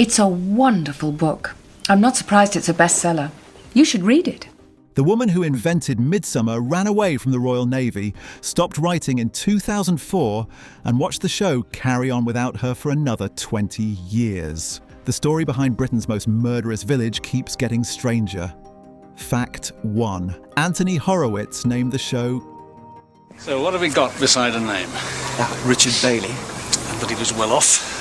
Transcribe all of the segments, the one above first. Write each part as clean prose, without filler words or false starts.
It's a wonderful book. I'm not surprised it's a bestseller. You should read it. The woman who invented Midsomer ran away from the Royal Navy, stopped writing in 2004, and watched the show carry on without her for another 20 years. The story behind Britain's most murderous village keeps getting stranger. Fact 1. Anthony Horowitz named the show... So what have we got beside a name? Richard Bailey. But he was well off.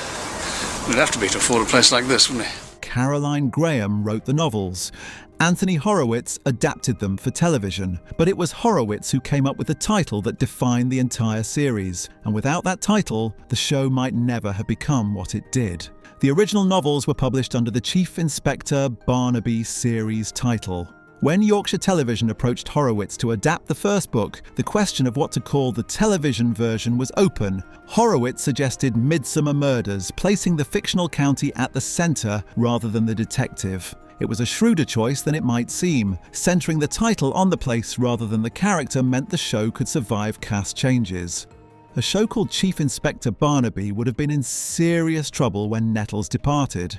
It'd have to be to afford a place like this, wouldn't he? Caroline Graham wrote the novels. Anthony Horowitz adapted them for television, but it was Horowitz who came up with the title that defined the entire series, and without that title, the show might never have become what it did. The original novels were published under the Chief Inspector Barnaby series title. When Yorkshire Television approached Horowitz to adapt the first book, the question of what to call the television version was open. Horowitz suggested Midsomer Murders, placing the fictional county at the centre rather than the detective. It was a shrewder choice than it might seem. Centering the title on the place rather than the character meant the show could survive cast changes. A show called Chief Inspector Barnaby would have been in serious trouble when Nettles departed.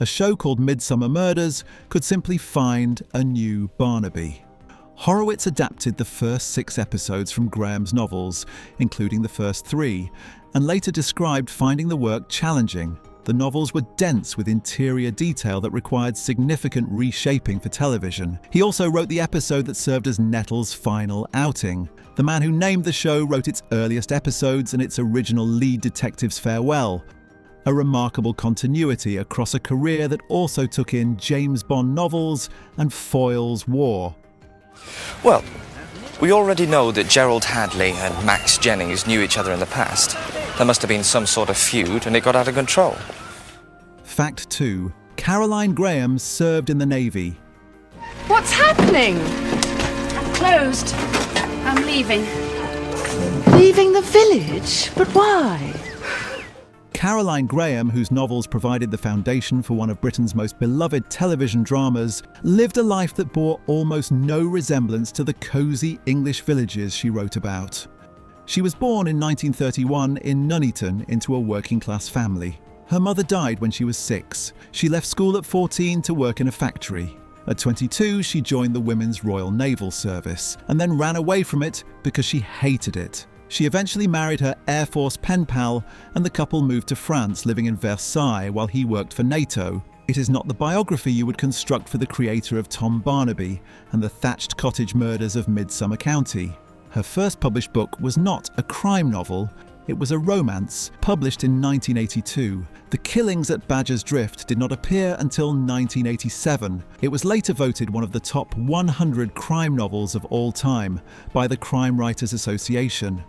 A show called Midsomer Murders could simply find a new Barnaby. Horowitz adapted the first 6 episodes from Graham's novels, including the first 3, and later described finding the work challenging. The novels were dense with interior detail that required significant reshaping for television. He also wrote the episode that served as Nettles' final outing. The man who named the show wrote its earliest episodes and its original lead detective's farewell. A remarkable continuity across a career that also took in James Bond novels and Foyle's War. Well, we already know that Gerald Hadley and Max Jennings knew each other in the past. There must have been some sort of feud and it got out of control. Fact 2. Caroline Graham served in the Navy. What's happening? I'm closed. I'm leaving. Leaving the village? But why? Caroline Graham, whose novels provided the foundation for one of Britain's most beloved television dramas, lived a life that bore almost no resemblance to the cosy English villages she wrote about. She was born in 1931 in Nuneaton into a working-class family. Her mother died when she was 6. She left school at 14 to work in a factory. At 22, she joined the Women's Royal Naval Service and then ran away from it because she hated it. She eventually married her Air Force pen pal, and the couple moved to France, living in Versailles while he worked for NATO. It is not the biography you would construct for the creator of Tom Barnaby and the thatched cottage murders of Midsomer County. Her first published book was not a crime novel, it was a romance, published in 1982. The Killings at Badger's Drift did not appear until 1987. It was later voted one of the top 100 crime novels of all time by the Crime Writers Association.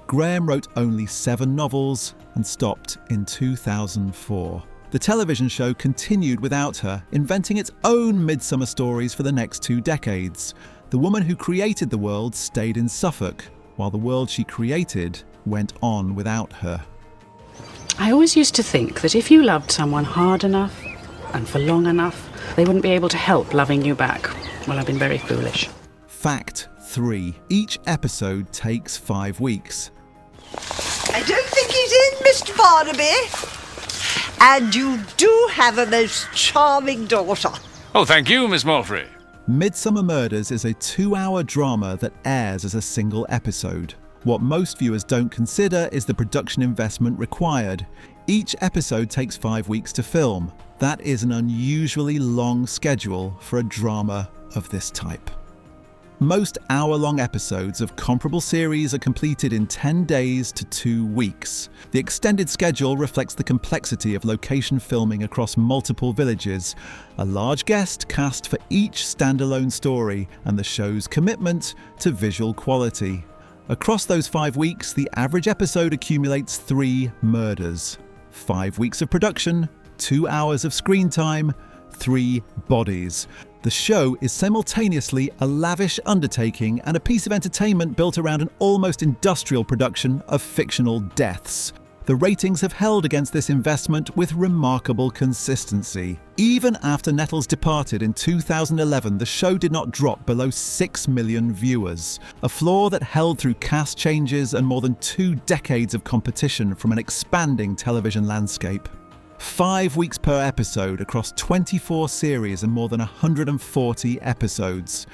Graham wrote only 7 novels and stopped in 2004. The television show continued without her, inventing its own Midsomer stories for the next 2 decades. The woman who created the world stayed in Suffolk, while the world she created went on without her. I always used to think that if you loved someone hard enough and for long enough, they wouldn't be able to help loving you back. Well, I've been very foolish. Fact 3. Each episode takes 5 weeks. I don't think he's in, Mr. Barnaby. And you do have a most charming daughter. Oh, thank you, Miss Malfrey. Midsomer Murders is a 2-hour drama that airs as a single episode. What most viewers don't consider is the production investment required. Each episode takes 5 weeks to film. That is an unusually long schedule for a drama of this type. Most hour-long episodes of comparable series are completed in 10 days to 2 weeks. The extended schedule reflects the complexity of location filming across multiple villages, a large guest cast for each standalone story, and the show's commitment to visual quality. Across those 5 weeks, the average episode accumulates 3 murders. 5 weeks of production, 2 hours of screen time, 3 bodies. The show is simultaneously a lavish undertaking and a piece of entertainment built around an almost industrial production of fictional deaths. The ratings have held against this investment with remarkable consistency. Even after Nettles departed in 2011, the show did not drop below 6 million viewers, a flaw that held through cast changes and more than 2 decades of competition from an expanding television landscape. 5 weeks per episode across 24 series and more than 140 episodes.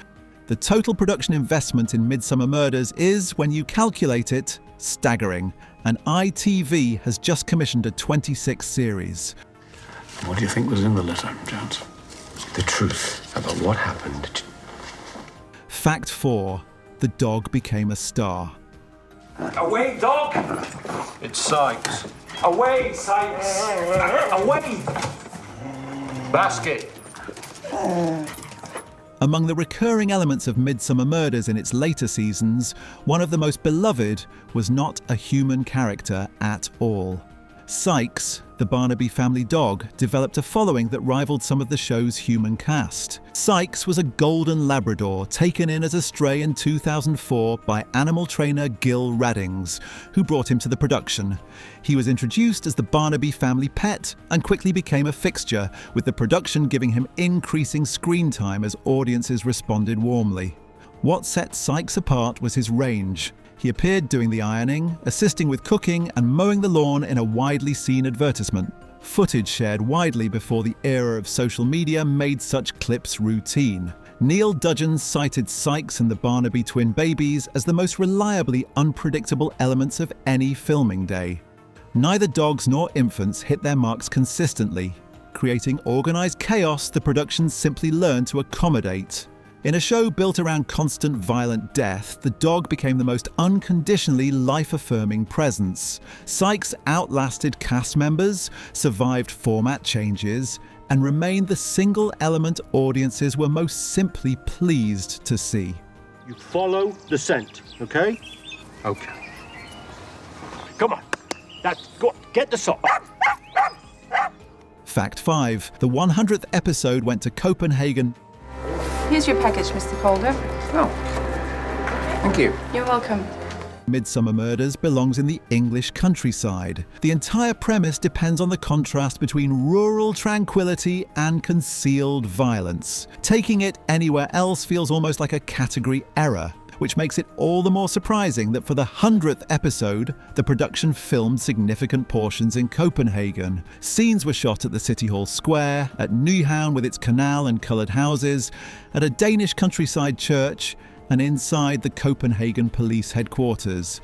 The total production investment in Midsomer Murders is, when you calculate it, staggering, and ITV has just commissioned a 26 series. What do you think was in the letter, Jones? The truth about what happened. Fact 4. The dog became a star. Away, dog! It's Sykes. Away, Sykes! Away! Basket. Among the recurring elements of Midsomer Murders in its later seasons, one of the most beloved was not a human character at all. Sykes, the Barnaby family dog, developed a following that rivaled some of the show's human cast. Sykes was a golden Labrador taken in as a stray in 2004 by animal trainer Gil Raddings, who brought him to the production. He was introduced as the Barnaby family pet and quickly became a fixture, with the production giving him increasing screen time as audiences responded warmly. What set Sykes apart was his range. He appeared doing the ironing, assisting with cooking and mowing the lawn in a widely seen advertisement. Footage shared widely before the era of social media made such clips routine. Neil Dudgeon cited Sykes and the Barnaby twin babies as the most reliably unpredictable elements of any filming day. Neither dogs nor infants hit their marks consistently, creating organised chaos the production simply learned to accommodate. In a show built around constant violent death, the dog became the most unconditionally life-affirming presence. Sykes outlasted cast members, survived format changes, and remained the single element audiences were most simply pleased to see. You follow the scent, okay? Okay. Come on. Go on. Get the sock. Fact 5. The 100th episode went to Copenhagen. Here's your package, Mr. Calder. Oh. Thank you. You're welcome. Midsomer Murders belongs in the English countryside. The entire premise depends on the contrast between rural tranquility and concealed violence. Taking it anywhere else feels almost like a category error, which makes it all the more surprising that for the 100th episode, the production filmed significant portions in Copenhagen. Scenes were shot at the City Hall Square, at Nyhavn with its canal and coloured houses, at a Danish countryside church, and inside the Copenhagen police headquarters.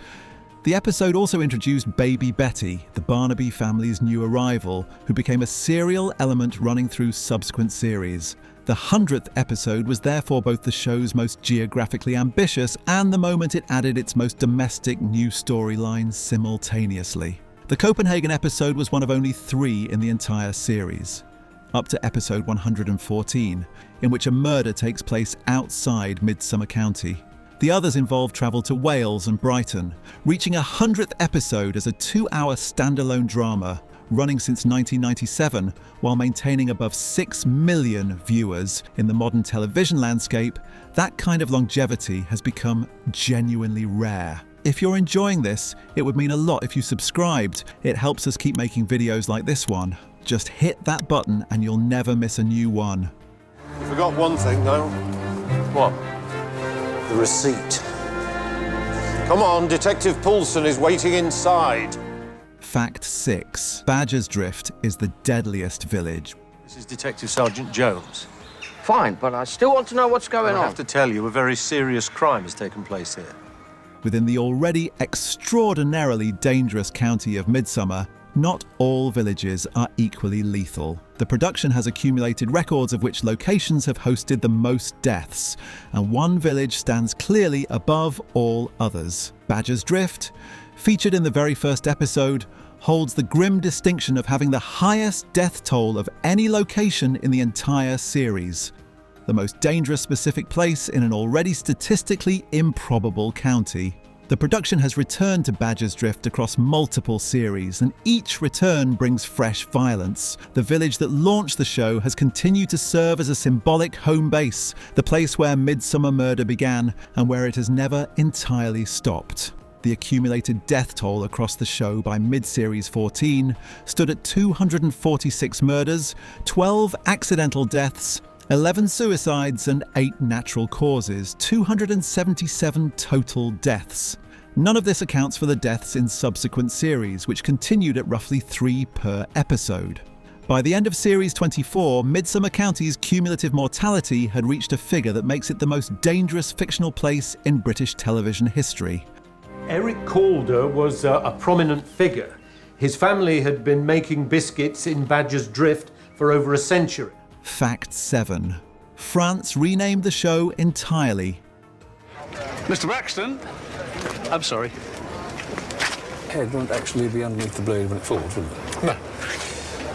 The episode also introduced Baby Betty, the Barnaby family's new arrival, who became a serial element running through subsequent series. The 100th episode was therefore both the show's most geographically ambitious and the moment it added its most domestic new storyline simultaneously. The Copenhagen episode was one of only 3 in the entire series, up to episode 114, in which a murder takes place outside Midsomer County. The others involve travel to Wales and Brighton, reaching a 100th episode as a 2-hour standalone drama, running since 1997 while maintaining above 6 million viewers. In the modern television landscape, that kind of longevity has become genuinely rare. If you're enjoying this, it would mean a lot if you subscribed. It helps us keep making videos like this one. Just hit that button and you'll never miss a new one. You forgot one thing, though. What? The receipt. Come on, Detective Poulsen is waiting inside. Fact 6. Badger's Drift is the deadliest village. This is Detective Sergeant Jones. Fine, but I still want to know what's going I on. have to tell you, a very serious crime has taken place here. Within the already extraordinarily dangerous county of Midsomer, not all villages are equally lethal. The production has accumulated records of which locations have hosted the most deaths, and one village stands clearly above all others. Badger's Drift, featured in the very first episode, holds the grim distinction of having the highest death toll of any location in the entire series. The most dangerous specific place in an already statistically improbable county. The production has returned to Badger's Drift across multiple series, and each return brings fresh violence. The village that launched the show has continued to serve as a symbolic home base, the place where Midsomer Murder began, and where it has never entirely stopped. The accumulated death toll across the show by mid-series 14 stood at 246 murders, 12 accidental deaths, 11 suicides and 8 natural causes, 277 total deaths. None of this accounts for the deaths in subsequent series, which continued at roughly 3 per episode. By the end of Series 24, Midsomer County's cumulative mortality had reached a figure that makes it the most dangerous fictional place in British television history. Eric Calder was a prominent figure. His family had been making biscuits in Badger's Drift for over a century. Fact 7. France renamed the show entirely. Mr. Braxton? I'm sorry. Head won't actually be underneath the blade when it falls, will it? No.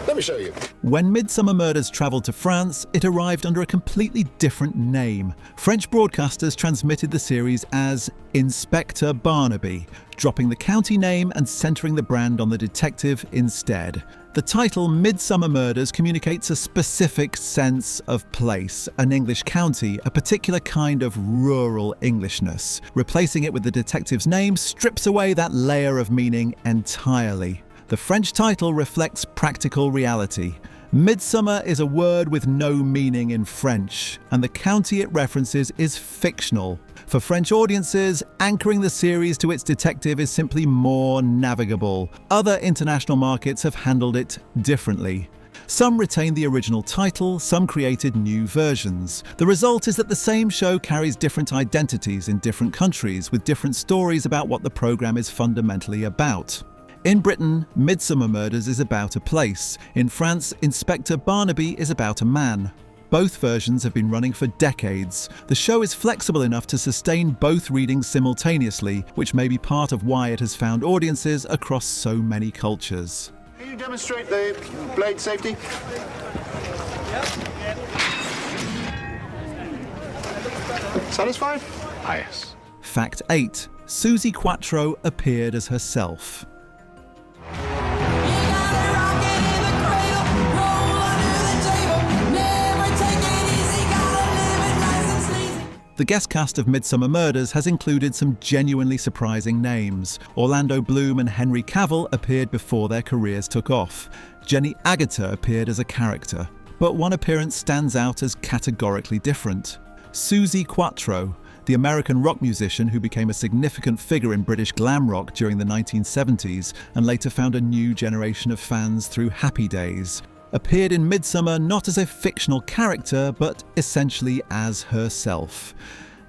Let me show you. When Midsomer Murders travelled to France, it arrived under a completely different name. French broadcasters transmitted the series as Inspector Barnaby, dropping the county name and centering the brand on the detective instead. The title Midsomer Murders communicates a specific sense of place, an English county, a particular kind of rural Englishness. Replacing it with the detective's name strips away that layer of meaning entirely. The French title reflects practical reality. Midsomer is a word with no meaning in French, and the county it references is fictional. For French audiences, anchoring the series to its detective is simply more navigable. Other international markets have handled it differently. Some retained the original title, some created new versions. The result is that the same show carries different identities in different countries, with different stories about what the programme is fundamentally about. In Britain, Midsomer Murders is about a place. In France, Inspector Barnaby is about a man. Both versions have been running for decades. The show is flexible enough to sustain both readings simultaneously, which may be part of why it has found audiences across so many cultures. Can you demonstrate the blade safety? Satisfied? Ah, yes. Fact 8. Susie Quattro appeared as herself. The guest cast of Midsomer Murders has included some genuinely surprising names. Orlando Bloom and Henry Cavill appeared before their careers took off. Jenny Agutter appeared as a character. But one appearance stands out as categorically different. Susie Quattro, the American rock musician who became a significant figure in British glam rock during the 1970s and later found a new generation of fans through Happy Days, appeared in Midsomer not as a fictional character, but essentially as herself.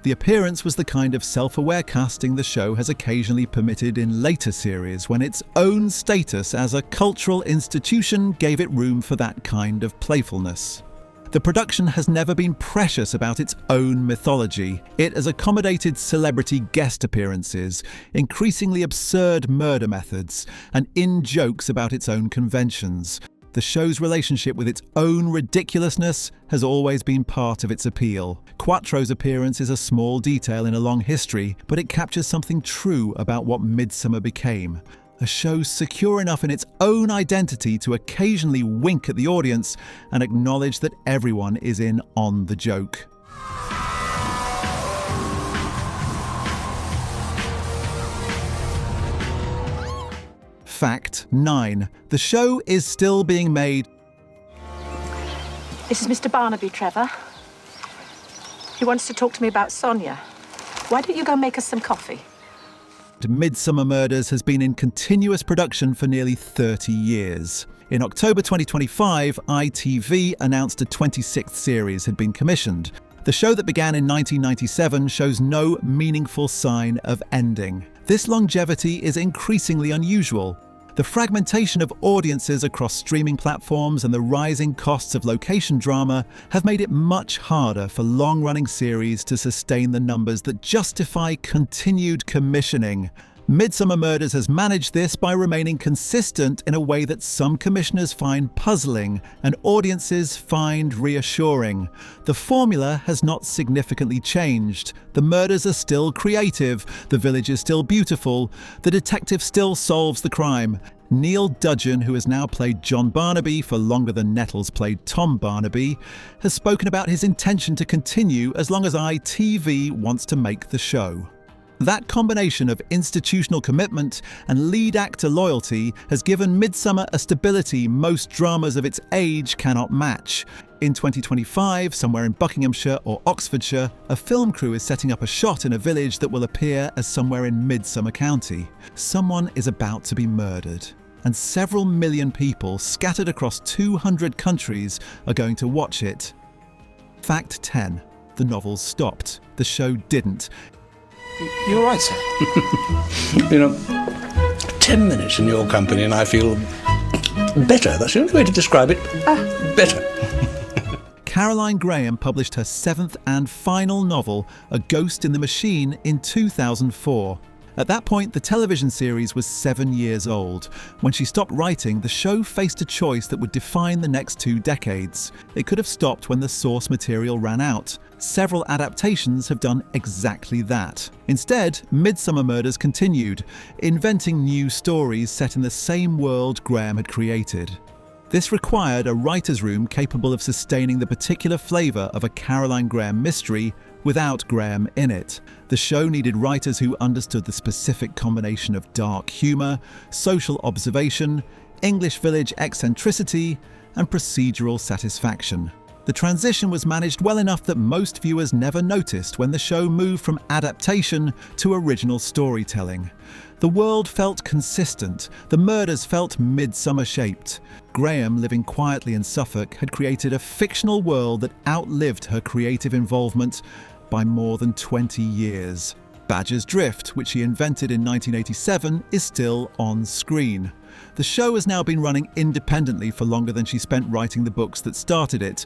The appearance was the kind of self-aware casting the show has occasionally permitted in later series, when its own status as a cultural institution gave it room for that kind of playfulness. The production has never been precious about its own mythology. It has accommodated celebrity guest appearances, increasingly absurd murder methods, and in-jokes about its own conventions. The show's relationship with its own ridiculousness has always been part of its appeal. Quattro's appearance is a small detail in a long history, but it captures something true about what Midsomer became. A show secure enough in its own identity to occasionally wink at the audience and acknowledge that everyone is in on the joke. Fact 9. The show is still being made. This is Mr. Barnaby, Trevor. He wants to talk to me about Sonia. Why don't you go make us some coffee? Midsomer Murders has been in continuous production for nearly 30 years. In October 2025, ITV announced a 26th series had been commissioned. The show that began in 1997 shows no meaningful sign of ending. This longevity is increasingly unusual. The fragmentation of audiences across streaming platforms and the rising costs of location drama have made it much harder for long-running series to sustain the numbers that justify continued commissioning. Midsomer Murders has managed this by remaining consistent in a way that some commissioners find puzzling and audiences find reassuring. The formula has not significantly changed. The murders are still creative, the village is still beautiful, the detective still solves the crime. Neil Dudgeon, who has now played John Barnaby for longer than Nettles played Tom Barnaby, has spoken about his intention to continue as long as ITV wants to make the show. That combination of institutional commitment and lead actor loyalty has given Midsomer a stability most dramas of its age cannot match. In 2025, somewhere in Buckinghamshire or Oxfordshire, a film crew is setting up a shot in a village that will appear as somewhere in Midsomer County. Someone is about to be murdered. and several million people scattered across 200 countries are going to watch it. Fact 10. The novels stopped. The show didn't. You're right, sir. 10 minutes in your company and I feel better. That's the only way to describe it. Better. Caroline Graham published her 7th and final novel, A Ghost in the Machine, in 2004. At that point, the television series was 7 years old. When she stopped writing, the show faced a choice that would define the next 2 decades. It could have stopped when the source material ran out. Several adaptations have done exactly that. Instead, Midsomer Murders continued, inventing new stories set in the same world Graham had created. This required a writer's room capable of sustaining the particular flavour of a Caroline Graham mystery without Graham in it. The show needed writers who understood the specific combination of dark humour, social observation, English village eccentricity, and procedural satisfaction. The transition was managed well enough that most viewers never noticed when the show moved from adaptation to original storytelling. The world felt consistent, the murders felt midsummer-shaped. Graham, living quietly in Suffolk, had created a fictional world that outlived her creative involvement by more than 20 years. Badger's Drift, which she invented in 1987, is still on screen. The show has now been running independently for longer than she spent writing the books that started it.